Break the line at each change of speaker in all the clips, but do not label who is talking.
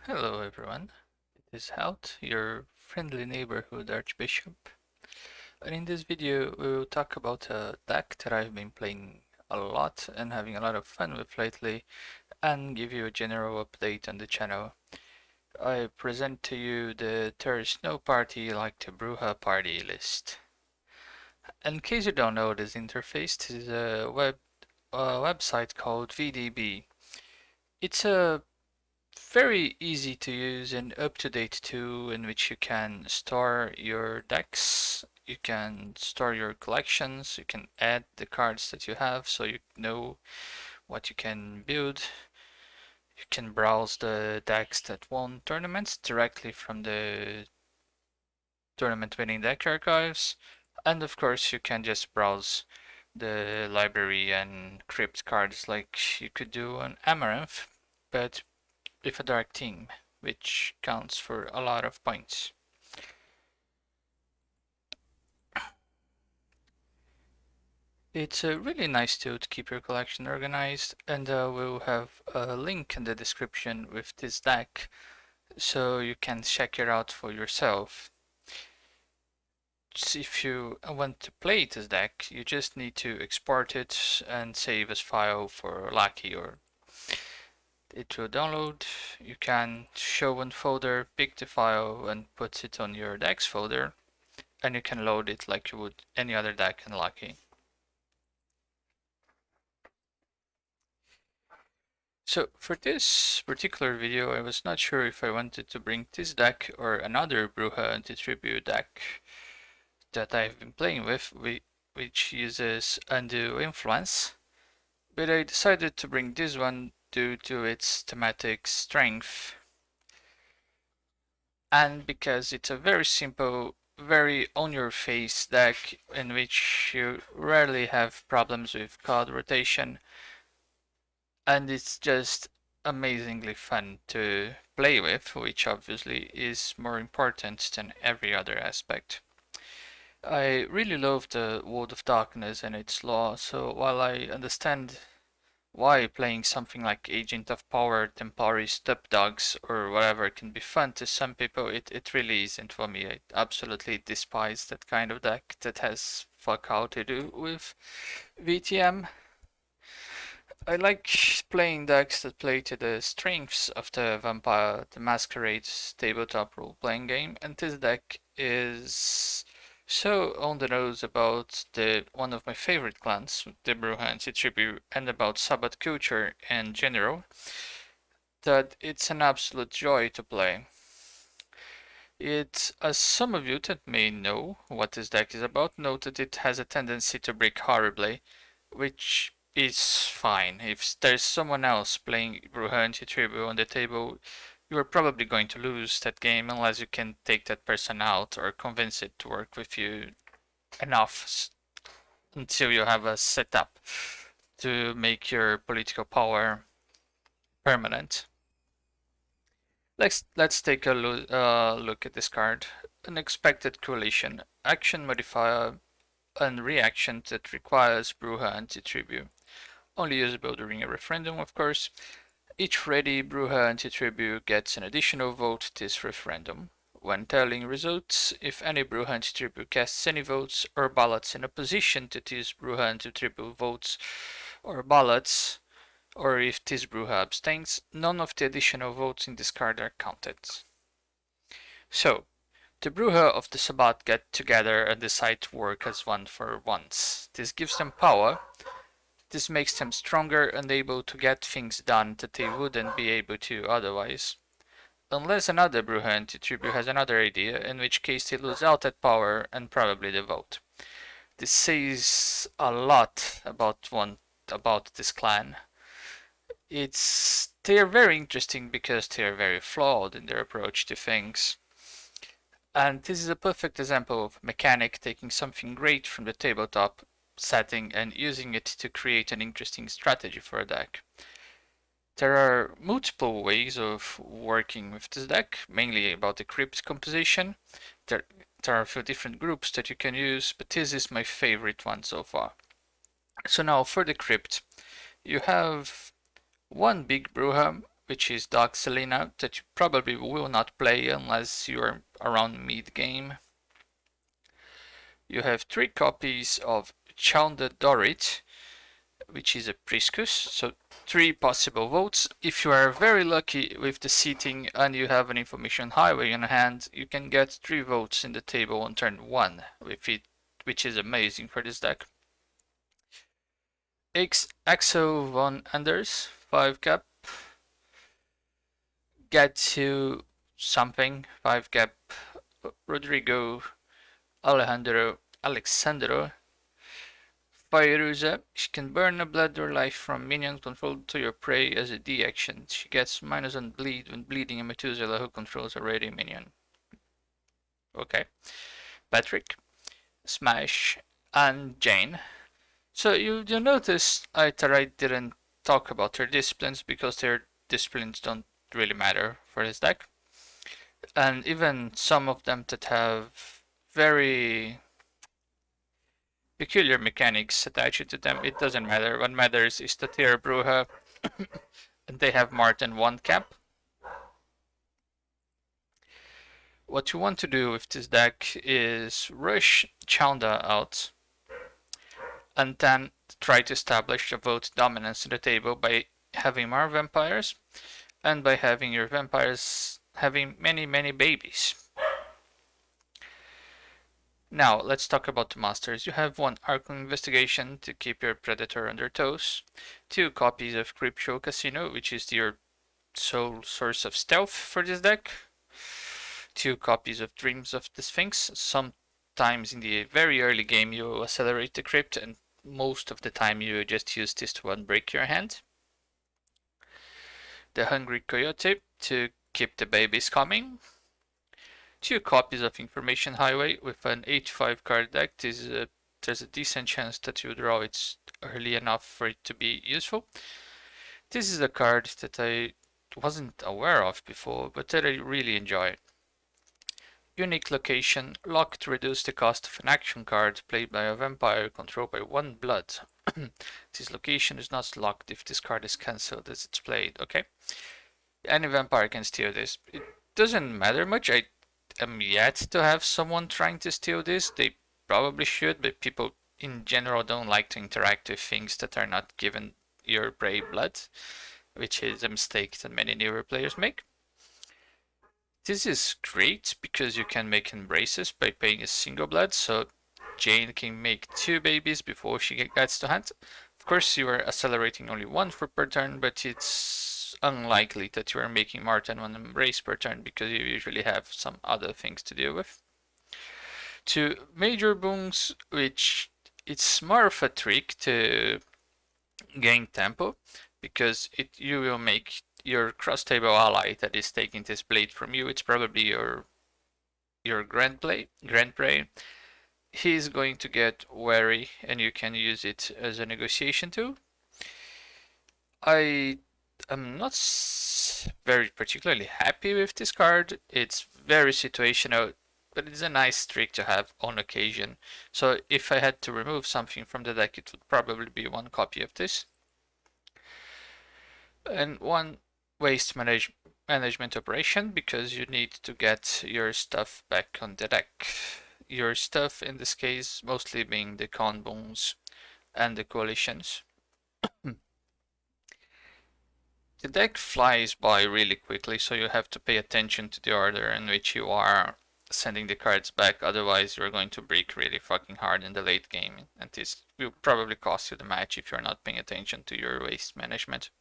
Hello everyone, it is Hout, your friendly neighborhood archbishop, and in this video we will talk about a deck that I've been playing a lot and having a lot of fun with lately, and give you a general update on the channel. I present to you the There is no party like the Brujah party list. In case you don't know this interface, this is a website called VDB. It's a very easy to use and up-to-date tool in which you can store your decks, you can store your collections, you can add the cards that you have so you know what you can build. You can browse the decks that won tournaments directly from the tournament winning deck archives, and of course you can just browse the library and crypt cards like you could do on Amaranth, but with a dark theme, which counts for a lot of points. It's a really nice tool to keep your collection organized, and we'll have a link in the description with this deck so you can check it out for yourself. If you want to play this deck, you just need to export it and save as file for Lucky, or it will download. You can show one folder, pick the file and put it on your decks folder, and you can load it like you would any other deck in Lucky. So for this particular video, I was not sure if I wanted to bring this deck or another Brujah Antitribu deck that I've been playing with, which uses Undue Influence, but I decided to bring this one due to its thematic strength and because it's a very simple, very on-your-face deck in which you rarely have problems with card rotation, and it's just amazingly fun to play with, which obviously is more important than every other aspect. I really love the World of Darkness and its lore, so while I understand why playing something like Agent of Power, Temporary Stepdogs, or whatever can be fun to some people, it really isn't for me. I absolutely despise that kind of deck that has fuck all to do with VTM. I like playing decks that play to the strengths of the Vampire the Masquerade's tabletop role-playing game, and this deck is so on the nose about one of my favorite clans, the Brujah Antitribu, and about Sabbath culture in general, that it's an absolute joy to play. As some of you that may know what this deck is about, know that it has a tendency to break horribly, which is fine. If there's someone else playing Brujah Antitribu on the table, you are probably going to lose that game unless you can take that person out or convince it to work with you enough until you have a setup to make your political power permanent. Let's take a look at this card. Unexpected Coalition. Action modifier and reaction that requires Brujah Antitribu. Only usable during a referendum, of course. Each ready Brujah Antitribu gets an additional vote this referendum. When tallying results, if any Brujah Antitribu casts any votes or ballots in opposition to these Brujah Antitribu votes or ballots, or if this Brujah abstains, none of the additional votes in this card are counted. So, the Brujah of the Sabbath get together and decide to work as one for once. This gives them power. This makes them stronger and able to get things done that they wouldn't be able to otherwise. Unless another Brujah Antitribu has another idea, in which case they lose out that power and probably the vote. This says a lot about this clan. They're very interesting because they're very flawed in their approach to things. And this is a perfect example of mechanic taking something great from the tabletop setting and using it to create an interesting strategy for a deck. There are multiple ways of working with this deck, mainly about the crypt composition. There are a few different groups that you can use, but this is my favorite one so far. So now for the crypt, you have one big Brujah which is Dark Selena, that you probably will not play unless you're around mid-game. You have 3 copies of Chanda Dorit, which is a Priscus, so 3 possible votes. If you are very lucky with the seating and you have an information highway in hand, you can get 3 votes in the table on turn 1 with it, which is amazing for this deck. Axel von Anders, 5 cap. Get to something, 5 cap. Rodrigo Alexandro Fairuza. She can burn a blood or life from minion controlled to your prey as a D action. She gets minus on bleed when bleeding a Methuselah who controls a ready minion. Okay. Patrick, Smash, and Jane. So you'll notice I didn't talk about their disciplines because their disciplines don't really matter for this deck. And even some of them that have very peculiar mechanics attached to them, it doesn't matter. What matters is that they're Brujah and they have more than 1 cap. What you want to do with this deck is rush Chanda out and then try to establish a vote dominance in the table by having more vampires and by having your vampires having many babies. Now let's talk about the masters. You have 1 Archon Investigation to keep your predator on their toes, 2 copies of Creepshow Casino, which is your sole source of stealth for this deck, 2 copies of Dreams of the Sphinx. Sometimes in the very early game you accelerate the crypt, and most of the time you just use this to unbreak your hand. The Hungry Coyote to keep the babies coming. 2 copies of Information Highway. With an 85 card deck, there's a decent chance that you draw it early enough for it to be useful. This is a card that I wasn't aware of before, but that I really enjoy. Unique Location, lock to reduce the cost of an action card played by a vampire controlled by 1 blood. This location is not locked if this card is cancelled as it's played. Okay, any vampire can steal this. It doesn't matter much. I am yet to have someone trying to steal this. They probably should, but people in general don't like to interact with things that are not given your prey blood, which is a mistake that many newer players make. This is great because you can make embraces by paying a single blood, so Jane can make 2 babies before she gets to hand. Of course, you are accelerating only 1 per turn, but it's unlikely that you are making more than 1 embrace per turn because you usually have some other things to deal with. 2 major boons, which it's more of a trick to gain tempo because you will make your cross table ally that is taking this blade from you. It's probably your grand prey. He's going to get wary and you can use it as a negotiation tool. I am not very particularly happy with this card. It's very situational, but it's a nice trick to have on occasion. So if I had to remove something from the deck, it would probably be 1 copy of this. And 1 waste management operation because you need to get your stuff back on the deck. Your stuff in this case mostly being the con boons and the coalitions. The deck flies by really quickly, so you have to pay attention to the order in which you are sending the cards back, otherwise you're going to break really fucking hard in the late game, and this will probably cost you the match if you're not paying attention to your waste management.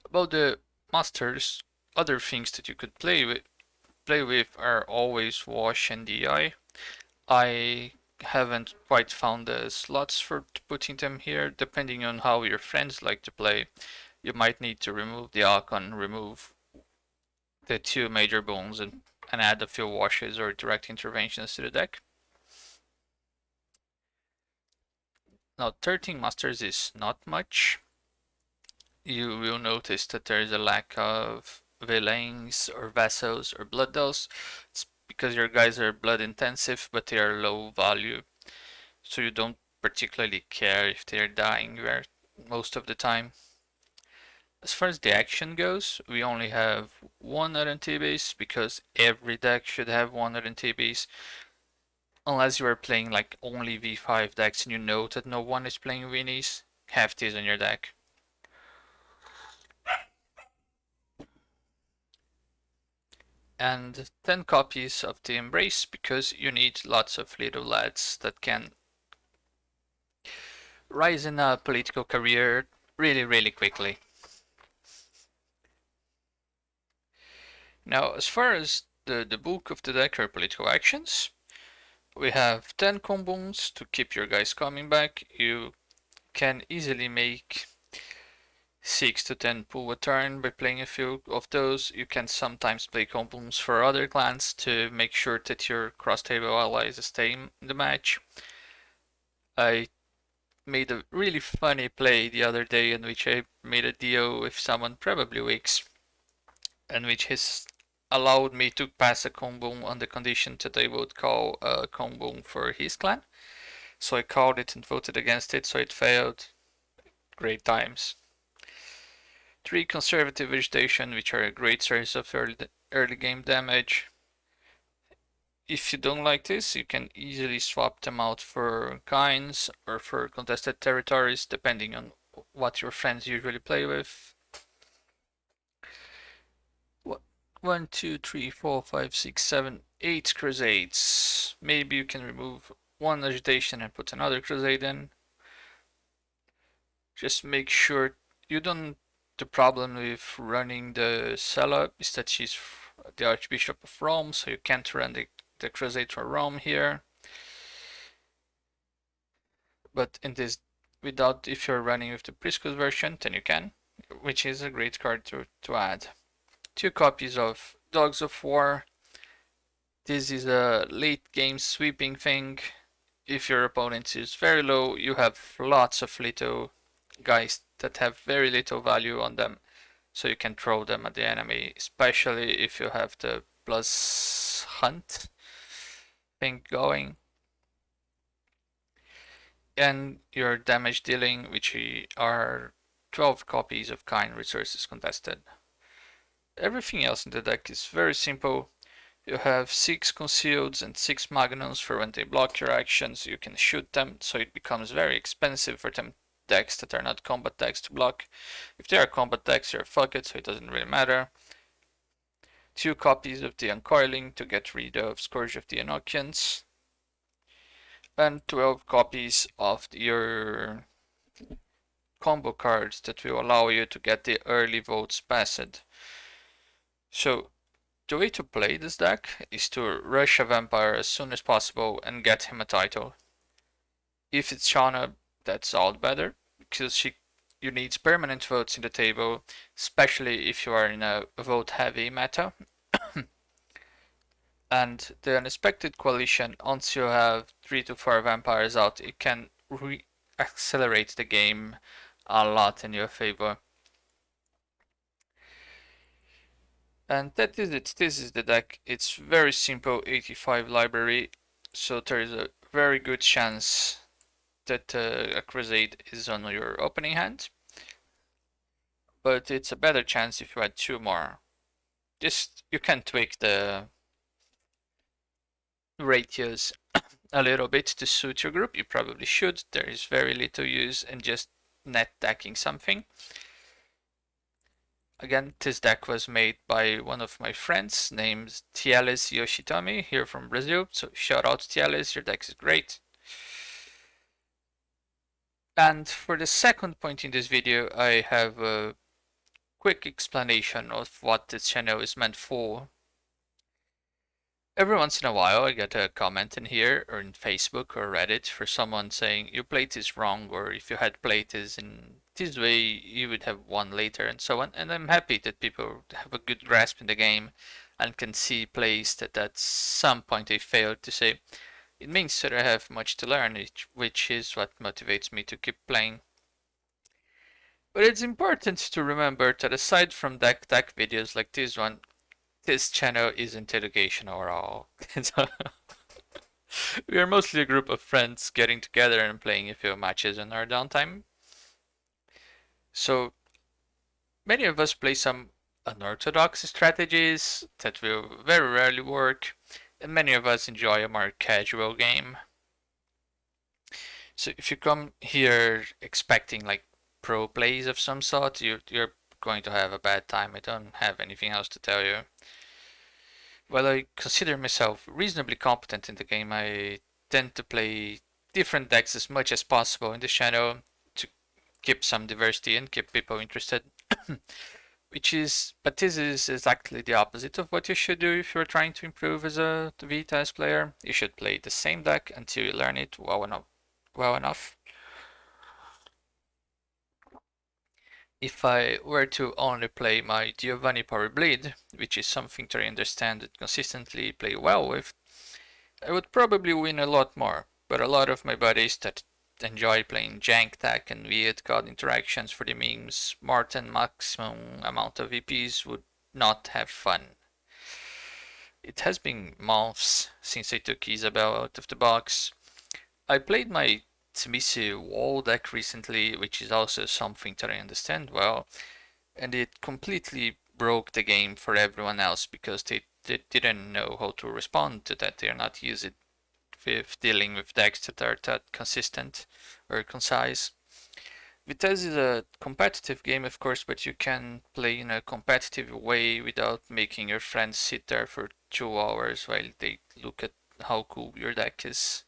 About the masters, other things that you could play with are always wash and DI. I haven't quite found the slots for putting them here. Depending on how your friends like to play, you might need to remove the Archon, remove the 2 major boons, and add a few washes or direct interventions to the deck. Now 13 masters is not much. You will notice that there is a lack of villains or vassals or blood dolls. It's because your guys are blood intensive, but they are low value, so you don't particularly care if they're dying most of the time. As far as the action goes, we only have one RNT base because every deck should have one RNT base. Unless you are playing like only V5 decks and you know that no one is playing Winnies, have these on your deck. And 10 copies of the Embrace because you need lots of little lads that can rise in a political career really quickly. Now, as far as the bulk of the deck are political actions, we have 10 combos to keep your guys coming back. You can easily make 6 to 10 pull a turn by playing a few of those. You can sometimes play combos for other clans to make sure that your cross-table allies stay in the match. I made a really funny play the other day in which I made a deal with someone, probably Wix, in which his allowed me to pass a combo on the condition that I would call a combo for his clan. So I called it and voted against it, so it failed. Great times. 3 conservative vegetation, which are a great source of early game damage. If you don't like this, you can easily swap them out for kinds or for contested territories, depending on what your friends usually play with. 1, 2, 3, 4, 5, 6, 7, 8 crusades. Maybe you can remove one agitation and put another crusade in. Just make sure you don't. The problem with running the Sela is that she's the Archbishop of Rome, so you can't run the crusade for Rome here. But in this, without, if you're running with the Priscus version, then you can, which is a great card to add. 2 copies of Dogs of War. This is a late game sweeping thing. If your opponent is very low, you have lots of little guys that have very little value on them, so you can throw them at the enemy, especially if you have the plus hunt thing going. And your damage dealing, which are 12 copies of kind resources contested. Everything else in the deck is very simple. You have 6 concealeds and 6 magnums for when they block your actions. You can shoot them, so it becomes very expensive for them decks that are not combat decks to block. If they are combat decks, you're fuck it, so it doesn't really matter. 2 copies of the Uncoiling to get rid of Scourge of the Enochians. And 12 copies of your combo cards that will allow you to get the early votes passed. So the way to play this deck is to rush a vampire as soon as possible and get him a title. If it's Shauna, that's all better, because you need permanent votes in the table, especially if you are in a vote heavy meta. And the Unexpected Coalition, once you have 3 to 4 vampires out, it can accelerate the game a lot in your favor. And that is it. This is the deck. It's very simple 85 library, so there is a very good chance that a Crusade is on your opening hand. But it's a better chance if you add 2 more. Just you can tweak the ratios a little bit to suit your group. You probably should. There is very little use in just net decking something. Again, this deck was made by one of my friends named Tieles Yoshitomi here from Brazil. So shout out Tieles, your deck is great. And for the second point in this video, I have a quick explanation of what this channel is meant for. Every once in a while I get a comment in here or in Facebook or Reddit for someone saying you played this wrong, or if you had played this in this way you would have won later, and so on. And I'm happy that people have a good grasp in the game and can see plays that at some point they failed to say. It means that I have much to learn, which is what motivates me to keep playing. But it's important to remember that aside from deck videos like this one, this channel isn't educational at all. We are mostly a group of friends getting together and playing a few matches in our downtime. So Many of us play some unorthodox strategies that will very rarely work, and many of us enjoy a more casual game. So if you come here expecting like pro plays of some sort, you're going to have a bad time. I don't have anything else to tell you. While I consider myself reasonably competent in the game, I tend to play different decks as much as possible in this channel to keep some diversity and keep people interested. But this is exactly the opposite of what you should do if you're trying to improve as a VTES player. You should play the same deck until you learn it well enough. If I were to only play my Giovanni Power Bleed, which is something that I understand and consistently play well with, I would probably win a lot more, but a lot of my buddies that enjoy playing jank tech and weird card interactions for the memes more than maximum amount of VPs would not have fun. It has been months since I took Isabel out of the box. I played my Tsubisi wall deck recently, which is also something that I understand well, and it completely broke the game for everyone else because they didn't know how to respond to that. They're not used with dealing with decks that are that consistent or concise. VTES is a competitive game, of course, but you can play in a competitive way without making your friends sit there for 2 hours while they look at how cool your deck is.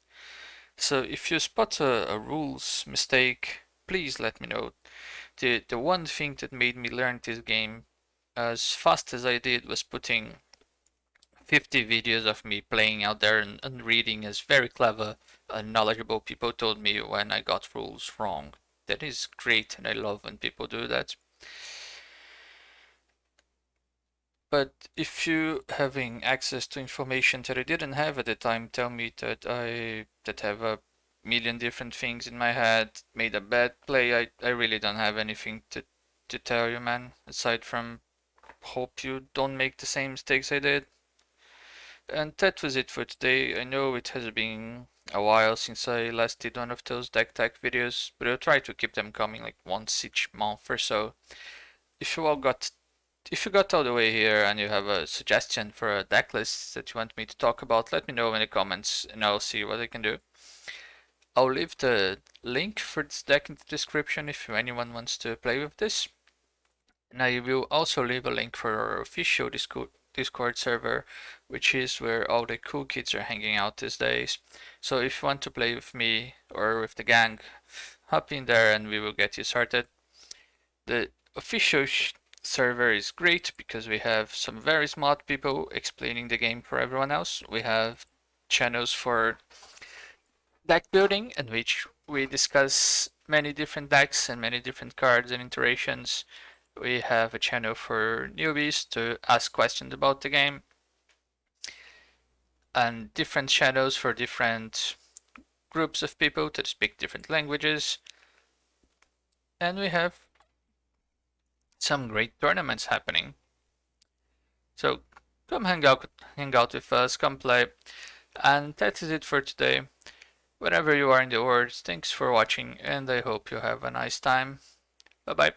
So if you spot a rules mistake, please let me know. The one thing that made me learn this game as fast as I did was putting 50 videos of me playing out there and reading as very clever and knowledgeable people told me when I got rules wrong. That is great, and I love when people do that. But if you having access to information that I didn't have at the time, tell me that have a million different things in my head, made a bad play, I really don't have anything to tell you, man, aside from hope you don't make the same mistakes I did. And that was it for today. I know it has been a while since I last did one of those deck tech videos, but I'll try to keep them coming like once each month or so. If you all got if you got all the way here and you have a suggestion for a deck list that you want me to talk about, let me know in the comments and I'll see what I can do. I'll leave the link for this deck in the description if anyone wants to play with this. And I will also leave a link for our official Discord server, which is where all the cool kids are hanging out these days. So if you want to play with me or with the gang, hop in there and we will get you started. The official server is great because we have some very smart people explaining the game for everyone else. We have channels for deck building in which we discuss many different decks and many different cards and iterations. We have a channel for newbies to ask questions about the game, and different channels for different groups of people that speak different languages. And we have some great tournaments happening. So come hang out with us, come play. And that is it for today. Wherever you are in the world, thanks for watching, and I hope you have a nice time. Bye bye.